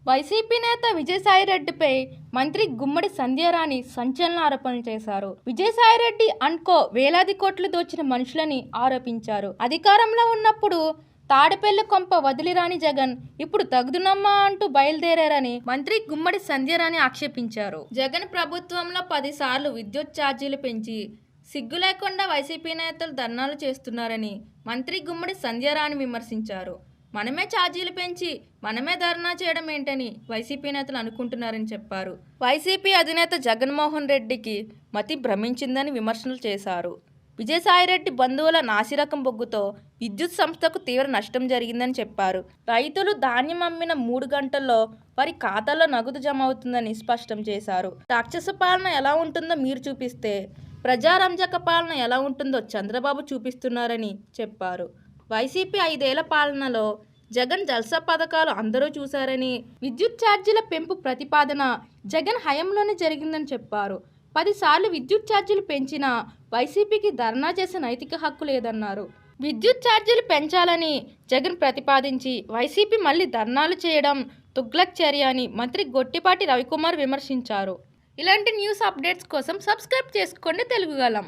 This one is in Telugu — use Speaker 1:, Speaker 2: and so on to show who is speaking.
Speaker 1: వైసీపీ నేత విజయసాయిరెడ్డిపై మంత్రి గుమ్మడి సంధ్యారాణి సంచలన ఆరోపణలు చేశారు. విజయసాయిరెడ్డి అండ్ కో వేలాది కోట్లు దోచిన మనుషులని ఆరోపించారు. అధికారంలో ఉన్నప్పుడు తాడేపల్లి కొంప వదిలిరాని జగన్ ఇప్పుడు తగుదునమ్మా అంటూ బయలుదేరారని మంత్రి గుమ్మడి సంధ్యారాణి ఆక్షేపించారు. జగన్ ప్రభుత్వంలో 10 సార్లు విద్యుత్ ఛార్జీలు పెంచి సిగ్గు లేకుండా వైసీపీ నేతలు ధర్నాలు చేస్తున్నారని మంత్రి గుమ్మడి సంధ్యారాణి విమర్శించారు. మనమే ఛార్జీలు పెంచి మనమే ధర్నా చేయడం ఏంటని వైసీపీ నేతలు అనుకుంటున్నారని చెప్పారు. వైసీపీ అధినేత జగన్మోహన్ రెడ్డికి మతి భ్రమించిందని విమర్శలు చేశారు. విజయసాయిరెడ్డి బంధువుల నాసిరకం బొగ్గుతో విద్యుత్ సంస్థకు తీవ్ర నష్టం జరిగిందని చెప్పారు. రైతులు ధాన్యం అమ్మిన 3 గంటల్లో వారి ఖాతాలో నగదు జమ అవుతుందని స్పష్టం చేశారు. రాక్షస పాలన ఎలా ఉంటుందో మీరు చూపిస్తే ప్రజారంజక పాలన ఎలా ఉంటుందో చంద్రబాబు చూపిస్తున్నారని చెప్పారు. వైసీపీ 5 ఏళ్ల పాలనలో జగన్ జల్సా పథకాలు అందరూ చూశారని, విద్యుత్ ఛార్జీల పెంపు ప్రతిపాదన జగన్ హయాంలోనే జరిగిందని చెప్పారు. 10 సార్లు విద్యుత్ ఛార్జీలు పెంచినా వైసీపీకి ధర్నా చేసే నైతిక హక్కు లేదన్నారు. విద్యుత్ ఛార్జీలు పెంచాలని జగన్ ప్రతిపాదించి వైసీపీ మళ్లీ ధర్నాలు చేయడం తుగ్లక్ చర్య అని మంత్రి గొట్టిపాటి రవికుమార్ విమర్శించారు. ఇలాంటి న్యూస్ అప్డేట్స్ కోసం సబ్స్క్రైబ్ చేసుకోండి తెలుగుగలం.